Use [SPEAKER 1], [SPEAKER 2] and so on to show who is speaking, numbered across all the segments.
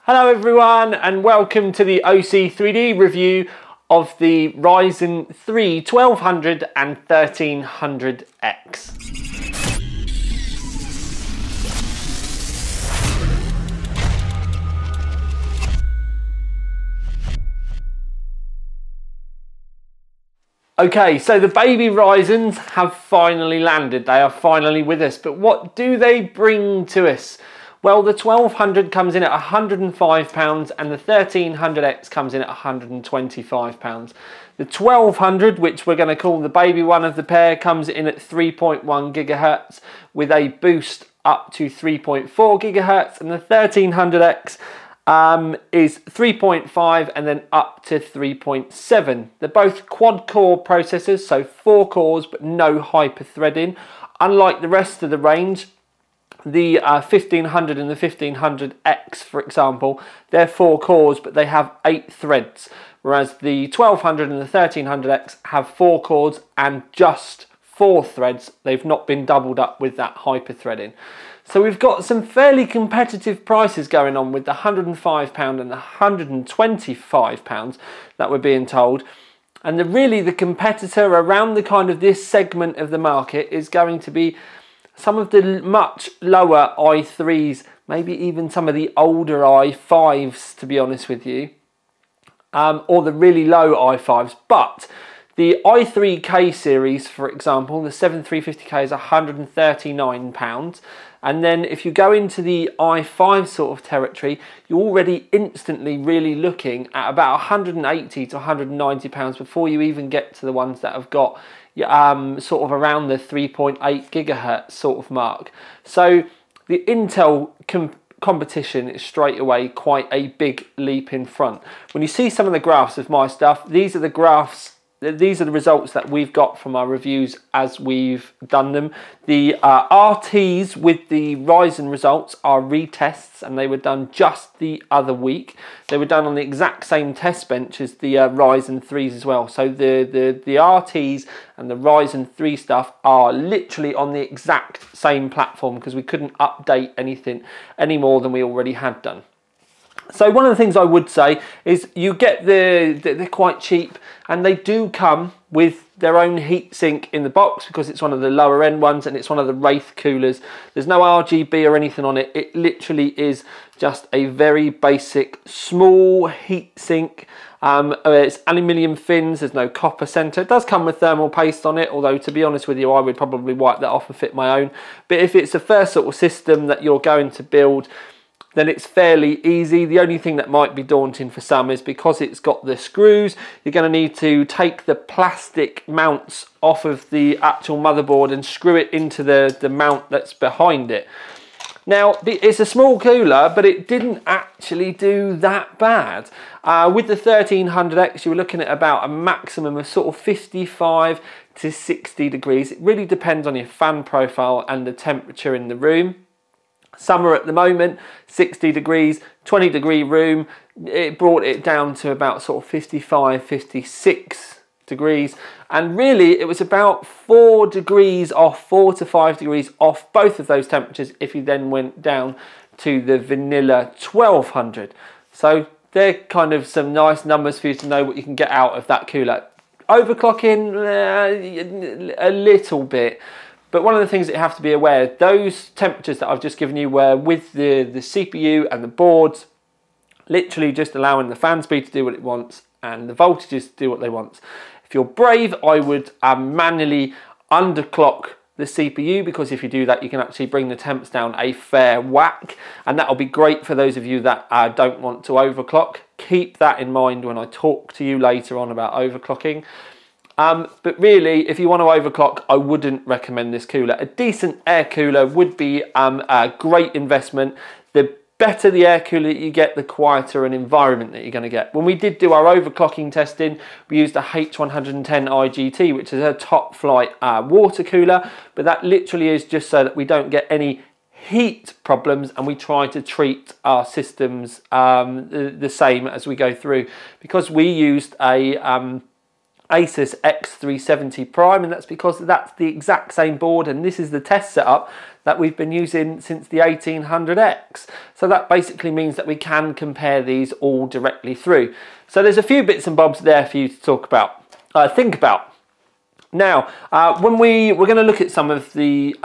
[SPEAKER 1] Hello everyone and welcome to the OC3D review of the Ryzen 3 1200 and 1300X. Okay, so the baby Ryzens have finally landed. They are finally with us, but what do they bring to us? Well, the 1200 comes in at £105 and the 1300X comes in at £125. The 1200, which we're going to call the baby one of the pair, comes in at 3.1 GHz with a boost up to 3.4 GHz, and the 1300X is 3.5 and then up to 3.7. They're both quad core processors, so 4 cores but no hyper threading. Unlike the rest of the range, the 1500 and the 1500X, for example, they're 4 cores but they have 8 threads, whereas the 1200 and the 1300X have 4 cores and just 4 threads. They've not been doubled up with that hyper threading. So we've got some fairly competitive prices going on with the £105 and the £125 that we're being told. And really the competitor around the kind of this segment of the market is going to be some of the much lower i3s, maybe even some of the older i5s, to be honest with you, or the really low i5s. But the i3K series, for example, the 7350K is £139. And then if you go into the i5 sort of territory, you're already instantly really looking at about £180 to £190 before you even get to the ones that have got sort of around the 3.8 gigahertz sort of mark. So the Intel competition is straight away quite a big leap in front. When you see some of the graphs of my stuff, these are the graphs, these are the results that we've got from our reviews as we've done them. The RTs with the Ryzen results are retests, and they were done just the other week. They were done on the exact same test bench as the Ryzen 3s as well. So the RTs and the Ryzen 3 stuff are literally on the exact same platform because we couldn't update anything any more than we already had done. So one of the things I would say is you get they're quite cheap, and they do come with their own heatsink in the box because it's one of the lower end ones and it's one of the Wraith coolers. There's no RGB or anything on it. It literally is just a very basic small heatsink. It's aluminium fins, there's no copper center. It does come with thermal paste on it, although to be honest with you, I would probably wipe that off and fit my own. But if it's the first sort of system that you're going to build, then it's fairly easy. The only thing that might be daunting for some is because it's got the screws, you're going to need to take the plastic mounts off of the actual motherboard and screw it into the mount that's behind it. Now, it's a small cooler, but it didn't actually do that bad. With the 1300X, you were looking at about a maximum of sort of 55 to 60 degrees. It really depends on your fan profile and the temperature in the room. Summer at the moment, 60 degrees, 20 degree room. It brought it down to about sort of 55, 56 degrees. And really it was about 4 degrees off, 4 to 5 degrees off both of those temperatures if you then went down to the vanilla 1200. So they're kind of some nice numbers for you to know what you can get out of that cooler. Overclocking, a little bit. But one of the things that you have to be aware, those temperatures that I've just given you were with the CPU and the boards, literally just allowing the fan speed to do what it wants and the voltages to do what they want. If you're brave, I would manually underclock the CPU, because if you do that, you can actually bring the temps down a fair whack, and that'll be great for those of you that don't want to overclock. Keep that in mind when I talk to you later on about overclocking. But really, if you want to overclock, I wouldn't recommend this cooler. A decent air cooler would be a great investment. The better the air cooler that you get, the quieter an environment that you're going to get. When we did do our overclocking testing, we used a H110 IGT, which is a top flight water cooler, but that literally is just so that we don't get any heat problems, and we try to treat our systems the same as we go through. Because we used a Asus X370 Prime, and that's because that's the exact same board, and this is the test setup that we've been using since the 1800X. So that basically means that we can compare these all directly through. So there's a few bits and bobs there for you to talk about, think about. Now, when we're going to look at some of the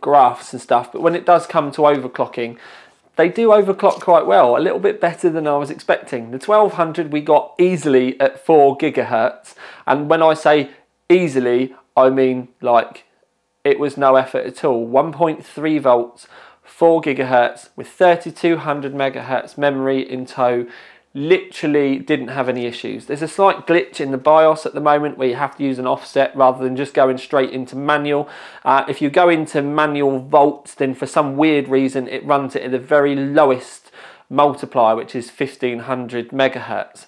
[SPEAKER 1] graphs and stuff, but when it does come to overclocking, they do overclock quite well, a little bit better than I was expecting. The 1200 we got easily at 4 gigahertz, and when I say easily, I mean like it was no effort at all. 1.3 volts, 4 gigahertz with 3200 megahertz memory in tow. Literally didn't have any issues. There's a slight glitch in the BIOS at the moment where you have to use an offset rather than just going straight into manual. If you go into manual volts, then for some weird reason it runs it at the very lowest multiplier, which is 1500 megahertz.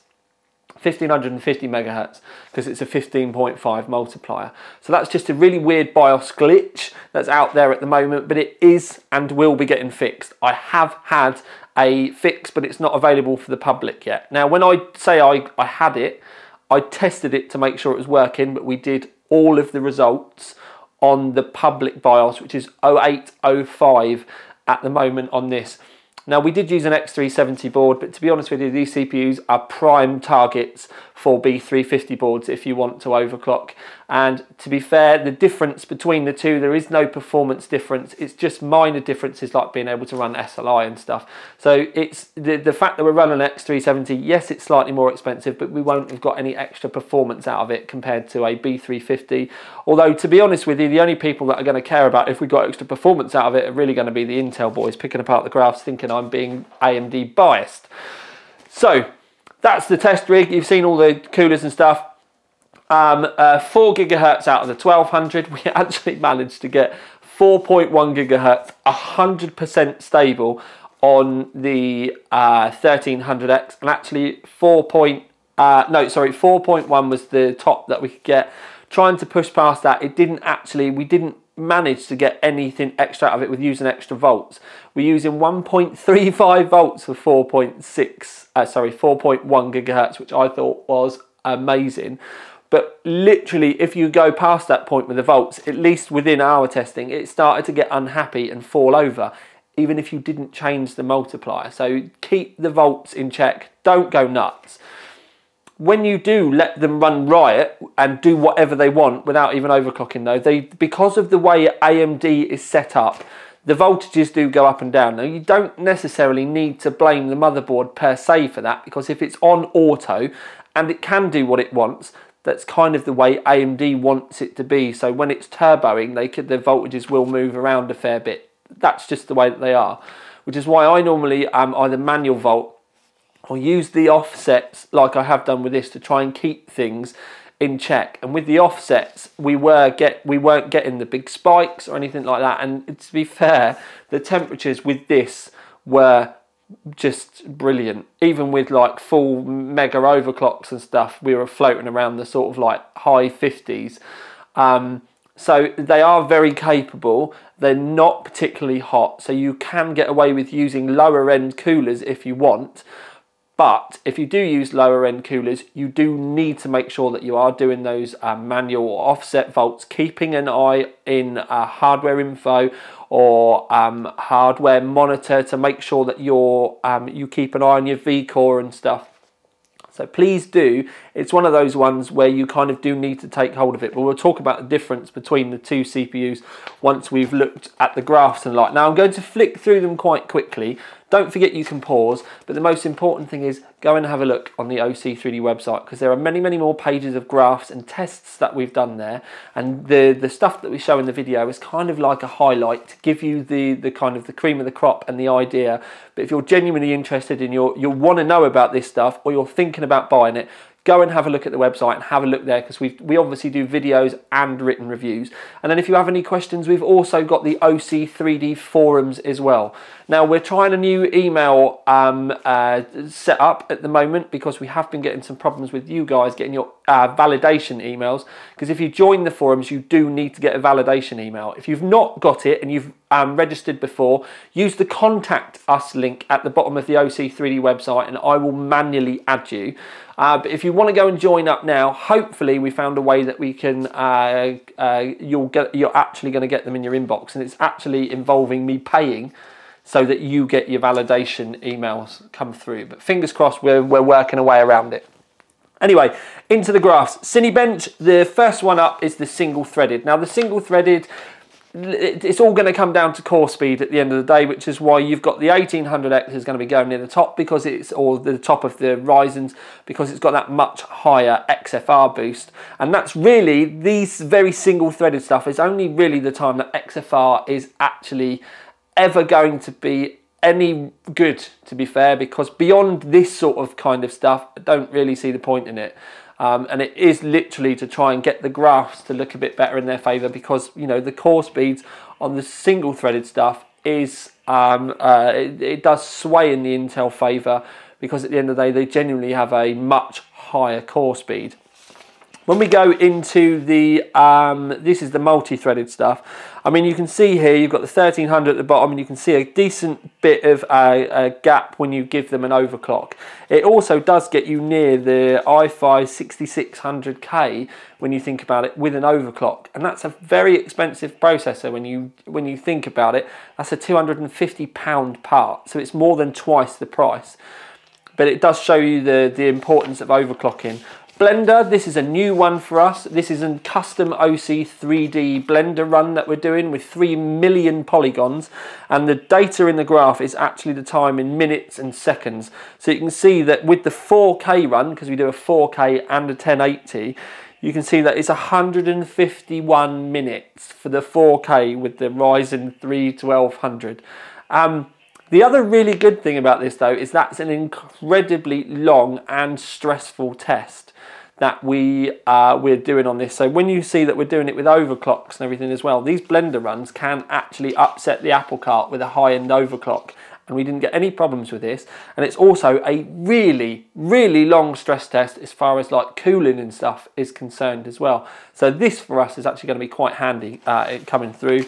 [SPEAKER 1] 1550 megahertz, because it's a 15.5 multiplier. So that's just a really weird BIOS glitch that's out there at the moment, but it is and will be getting fixed. I have had a fix, but it's not available for the public yet. Now, when I say I had it, I tested it to make sure it was working, but we did all of the results on the public BIOS, which is 0805 at the moment on this. Now, we did use an X370 board, but to be honest with you, these CPUs are prime targets for B350 boards if you want to overclock. And to be fair, the difference between the two, there is no performance difference. It's just minor differences like being able to run SLI and stuff. So it's the fact that we're running an X370, yes, it's slightly more expensive, but we won't have got any extra performance out of it compared to a B350. Although, to be honest with you, the only people that are going to care about if we got extra performance out of it are really going to be the Intel boys picking apart the graphs thinking I'm being AMD biased. So that's the test rig. You've seen all the coolers and stuff. 4 gigahertz out of the 1200. We actually managed to get 4.1 gigahertz, 100% stable on the 1300X, and actually 4.1 was the top that we could get. Trying to push past that, we didn't manage to get anything extra out of it with using extra volts. We're using 1.35 volts for 4.1 gigahertz, which I thought was amazing. But literally, if you go past that point with the volts, at least within our testing, it started to get unhappy and fall over, even if you didn't change the multiplier. So keep the volts in check. Don't go nuts. When you do let them run riot and do whatever they want without even overclocking though, because of the way AMD is set up, the voltages do go up and down. Now, you don't necessarily need to blame the motherboard per se for that, because if it's on auto and it can do what it wants, that's kind of the way AMD wants it to be. So when it's turboing, the voltages will move around a fair bit. That's just the way that they are, which is why I normally either manual volt or use the offsets like I have done with this to try and keep things in check. And with the offsets, we weren't getting the big spikes or anything like that. And to be fair, the temperatures with this were just brilliant. Even with like full mega overclocks and stuff, we were floating around the sort of like high 50s. So they are very capable. They're not particularly hot, so you can get away with using lower end coolers if you want. But if you do use lower end coolers, you do need to make sure that you are doing those manual or offset volts, keeping an eye in hardware info or hardware monitor to make sure that you keep an eye on your V-core and stuff. So please do. It's one of those ones where you kind of do need to take hold of it. But we'll talk about the difference between the two CPUs once we've looked at the graphs and like. Now I'm going to flick through them quite quickly. Don't forget you can pause, but the most important thing is go and have a look on the OC3D website, because there are many, many more pages of graphs and tests that we've done there. And the stuff that we show in the video is kind of like a highlight to give you the kind of the cream of the crop and the idea. But if you're genuinely interested and you'll want to know about this stuff, or you're thinking about buying it, go and have a look at the website and have a look there, because we obviously do videos and written reviews. And then if you have any questions, we've also got the OC3D forums as well. Now we're trying a new email set up at the moment, because we have been getting some problems with you guys getting your validation emails. Because if you join the forums, you do need to get a validation email. If you've not got it and you've registered before, use the contact us link at the bottom of the OC3D website and I will manually add you. But if you want to go and join up now, hopefully we found a way that we can, you're actually going to get them in your inbox, and it's actually involving me paying so that you get your validation emails come through. But fingers crossed, we're working a way around it. Anyway, into the graphs. Cinebench, the first one up is the single threaded. Now the single threaded, it's all going to come down to core speed at the end of the day, which is why you've got the 1800X is going to be going near the top, because it's, or the top of the Ryzens, because it's got that much higher XFR boost. And that's really, these very single threaded stuff is only really the time that XFR is actually ever going to be any good, to be fair, because beyond this sort of kind of stuff, I don't really see the point in it. And it is literally to try and get the graphs to look a bit better in their favour, because, you know, the core speeds on the single threaded stuff is, it does sway in the Intel favour, because at the end of the day, they genuinely have a much higher core speed. When we go into the, this is the multi-threaded stuff. I mean, you can see here, you've got the 1300 at the bottom, and you can see a decent bit of a gap when you give them an overclock. It also does get you near the i5 6600K when you think about it with an overclock. And that's a very expensive processor when you think about it. That's a £250 part, so it's more than twice the price. But it does show you the importance of overclocking. Blender, this is a new one for us. This is a custom OC 3D Blender run that we're doing with 3 million polygons, and the data in the graph is actually the time in minutes and seconds. So you can see that with the 4K run, because we do a 4K and a 1080, you can see that it's 151 minutes for the 4K with the Ryzen 3 1200. The other really good thing about this though is that's an incredibly long and stressful test that we're doing on this. So when you see that we're doing it with overclocks and everything as well, these Blender runs can actually upset the apple cart with a high-end overclock, and we didn't get any problems with this. And it's also a really, really long stress test as far as like cooling and stuff is concerned as well. So this for us is actually going to be quite handy coming through.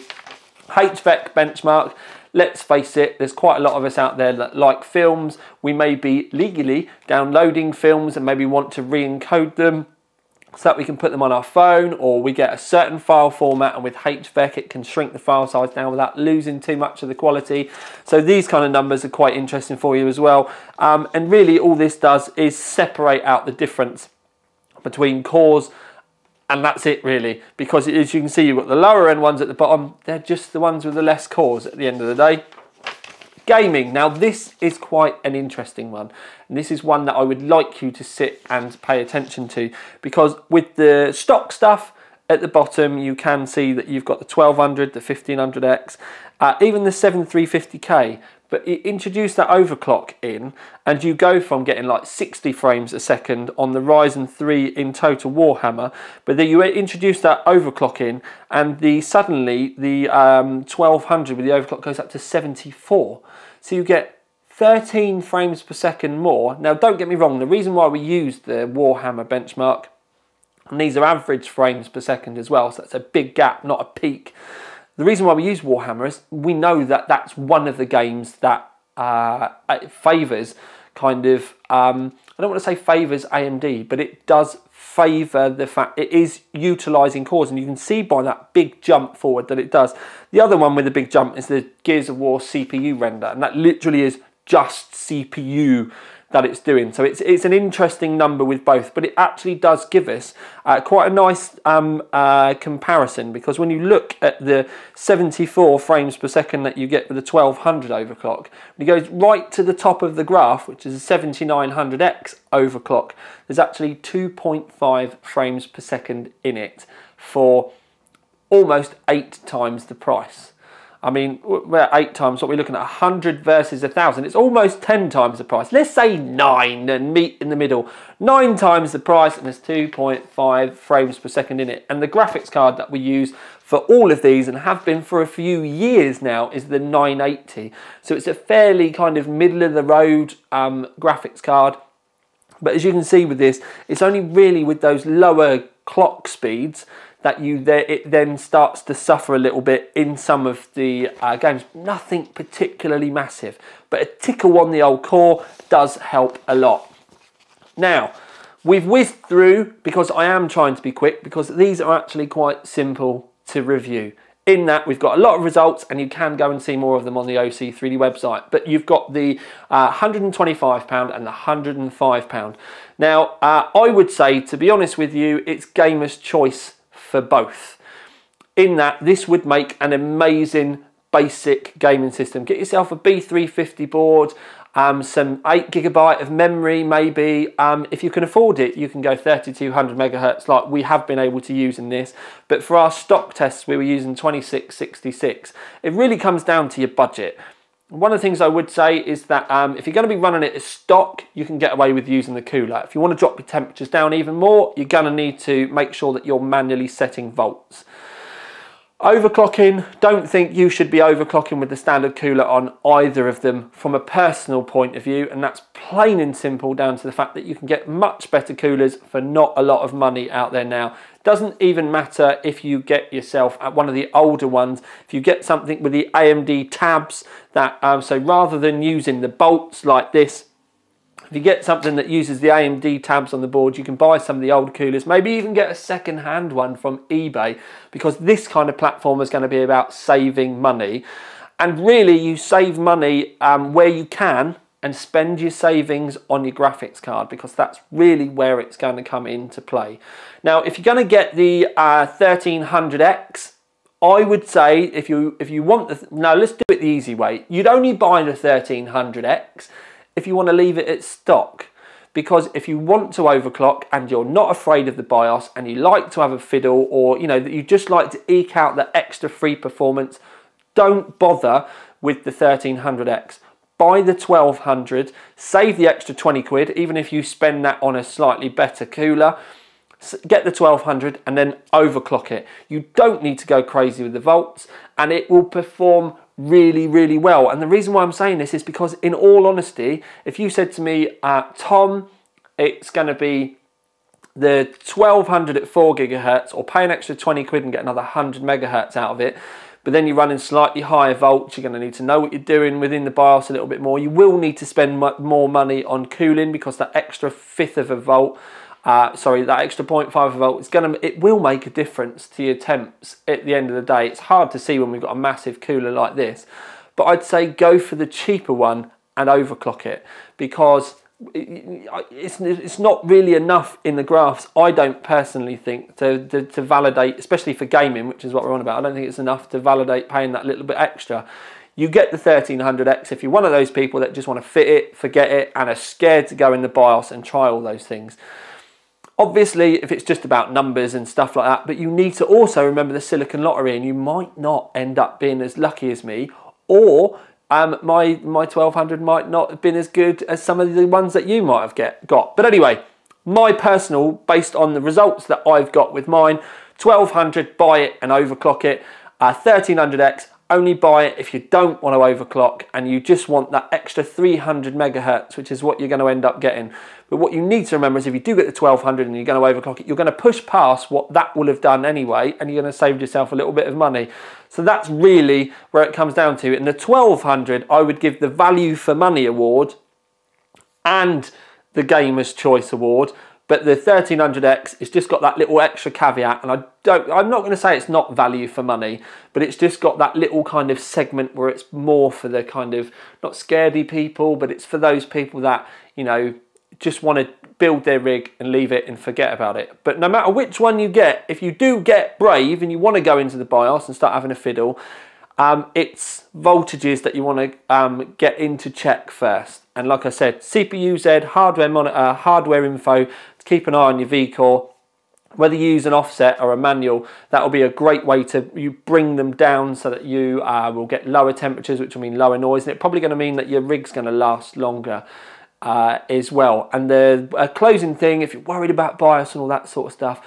[SPEAKER 1] HVEC benchmark. Let's face it, there's quite a lot of us out there that like films. We may be legally downloading films and maybe want to re-encode them so that we can put them on our phone, or we get a certain file format, and with HVEC it can shrink the file size down without losing too much of the quality. So these kind of numbers are quite interesting for you as well. And really all this does is separate out the difference between cores, and that's it really, because as you can see, you've got the lower end ones at the bottom. They're just the ones with the less cores at the end of the day. Gaming, now this is quite an interesting one, and this is one that I would like you to sit and pay attention to, because with the stock stuff at the bottom, you can see that you've got the 1200, the 1500X, even the 7350K. But it introduced that overclock in, and you go from getting like 60 frames a second on the Ryzen 3 in Total Warhammer, but then you introduce that overclock in, and suddenly the 1200 with the overclock goes up to 74. So you get 13 frames per second more. Now don't get me wrong, the reason why we use the Warhammer benchmark, and these are average frames per second as well, so that's a big gap, not a peak. The reason why we use Warhammer is we know that that's one of the games that favours kind of, I don't want to say favours AMD, but it does favour the fact it is utilising cores, and you can see by that big jump forward that it does. The other one with the big jump is the Gears of War CPU render, and that literally is just CPU that it's doing. So it's an interesting number with both, but it actually does give us quite a nice comparison, because when you look at the 74 frames per second that you get with the 1200 overclock, when it goes right to the top of the graph, which is a 7900X overclock, there's actually 2.5 frames per second in it for almost 8 times the price. I mean, we're 8 times, what we're looking at, 100 versus 1,000. It's almost 10 times the price. Let's say 9 and meet in the middle. 9 times the price, and there's 2.5 frames per second in it. And the graphics card that we use for all of these, and have been for a few years now, is the 980. So it's a fairly kind of middle of the road graphics card. But as you can see with this, it's only really with those lower clock speeds that it then starts to suffer a little bit in some of the games. Nothing particularly massive, but a tickle on the old core does help a lot. Now, We've whizzed through because I am trying to be quick, because these are actually quite simple to review. In that we've got a lot of results, and you can go and see more of them on the OC3D website. But you've got the £125 and the £105. Now, I would say, to be honest with you, it's gamer's choice for both. In that this would make an amazing basic gaming system. Get yourself a B350 board, some 8GB of memory maybe. If you can afford it, you can go 3200 megahertz like we have been able to use in this. But for our stock tests, we were using 2666. It really comes down to your budget. One of the things I would say is that if you're going to be running it as stock, you can get away with using the cooler. If you want to drop your temperatures down even more, you're going to need to make sure that you're manually setting volts. Overclocking, don't think you should be overclocking with the standard cooler on either of them from a personal point of view, and that's plain and simple down to the fact that you can get much better coolers for not a lot of money out there now. Doesn't even matter if you get yourself at one of the older ones, if you get something with the AMD tabs, that so rather than using the bolts like this, if you get something that uses the AMD tabs on the board, you can buy some of the old coolers, maybe even get a second-hand one from eBay, because this kind of platform is going to be about saving money. And really, you save money where you can, and spend your savings on your graphics card, because that's really where it's going to come into play. Now, if you're going to get the 1300X, I would say if you want the... No, let's do it the easy way. You'd only buy the 1300X if you want to leave it at stock, because if you want to overclock and you're not afraid of the BIOS and you like to have a fiddle, or you know that you just like to eke out the extra free performance, don't bother with the 1300X. Buy the 1200, save the extra 20 quid, even if you spend that on a slightly better cooler. Get the 1200 and then overclock it. You don't need to go crazy with the volts, and it will perform really, really well. And the reason why I'm saying this is because, in all honesty, if you said to me, Tom, it's going to be the 1200 at 4 gigahertz, or pay an extra 20 quid and get another 100 megahertz out of it, but then you're running slightly higher volts, you're going to need to know what you're doing within the BIOS a little bit more. You will need to spend more money on cooling, because that extra fifth of a volt, that extra 0.5 volt, it will make a difference to your temps at the end of the day. It's hard to see when we've got a massive cooler like this, but I'd say go for the cheaper one and overclock it, because it's not really enough in the graphs, I don't personally think, to validate, especially for gaming, which is what we're on about. I don't think it's enough to validate paying that little bit extra. You get the 1300X if you're one of those people that just want to fit it, forget it, and are scared to go in the BIOS and try all those things. Obviously, if it's just about numbers and stuff like that, but you need to also remember the silicon lottery, and you might not end up being as lucky as me, or my 1200 might not have been as good as some of the ones that you might have got. But anyway, my personal, based on the results that I've got with mine, 1200, buy it and overclock it. 1300X, only buy it if you don't want to overclock and you just want that extra 300 megahertz, which is what you're going to end up getting. But what you need to remember is, if you do get the 1200 and you're going to overclock it, you're going to push past what that will have done anyway, and you're going to save yourself a little bit of money. So that's really where it comes down to. In the 1200, I would give the Value for Money award and the Gamer's Choice award. But the 1300X, it's just got that little extra caveat, and I'm not going to say it's not value for money, but it's just got that little kind of segment where it's more for the kind of, not scaredy people, but it's for those people that, you know, just want to build their rig and leave it and forget about it. But no matter which one you get, if you do get brave and you want to go into the BIOS and start having a fiddle, it's voltages that you want to get into check first. And like I said, CPU Z, hardware monitor, hardware info, to keep an eye on your V-core. Whether you use an offset or a manual, that will be a great way to bring them down so that you will get lower temperatures, which will mean lower noise. And it's probably going to mean that your rig's going to last longer as well. And the closing thing, if you're worried about BIOS and all that sort of stuff,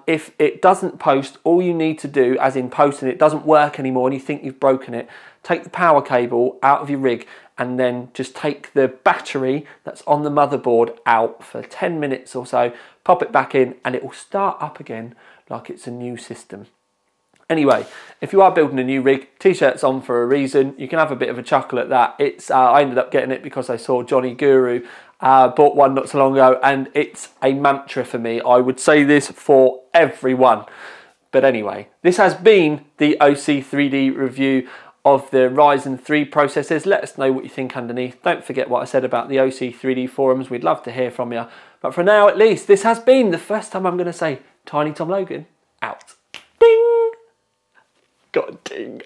[SPEAKER 1] if it doesn't post, all you need to do, as in posting it doesn't work anymore and you think you've broken it, take the power cable out of your rig and then just take the battery that's on the motherboard out for 10 minutes or so, pop it back in, and it will start up again like it's a new system. Anyway, if you are building a new rig, t-shirt's on for a reason. You can have a bit of a chuckle at that. I ended up getting it because I saw Johnny Guru Bought one not so long ago, and it's a mantra for me. I would say this for everyone. But anyway, this has been the OC3D review of the Ryzen 3 processors. Let us know what you think underneath. Don't forget what I said about the OC3D forums. We'd love to hear from you. But for now, at least, this has been the first time I'm going to say Tiny Tom Logan out. Ding! Got a ding.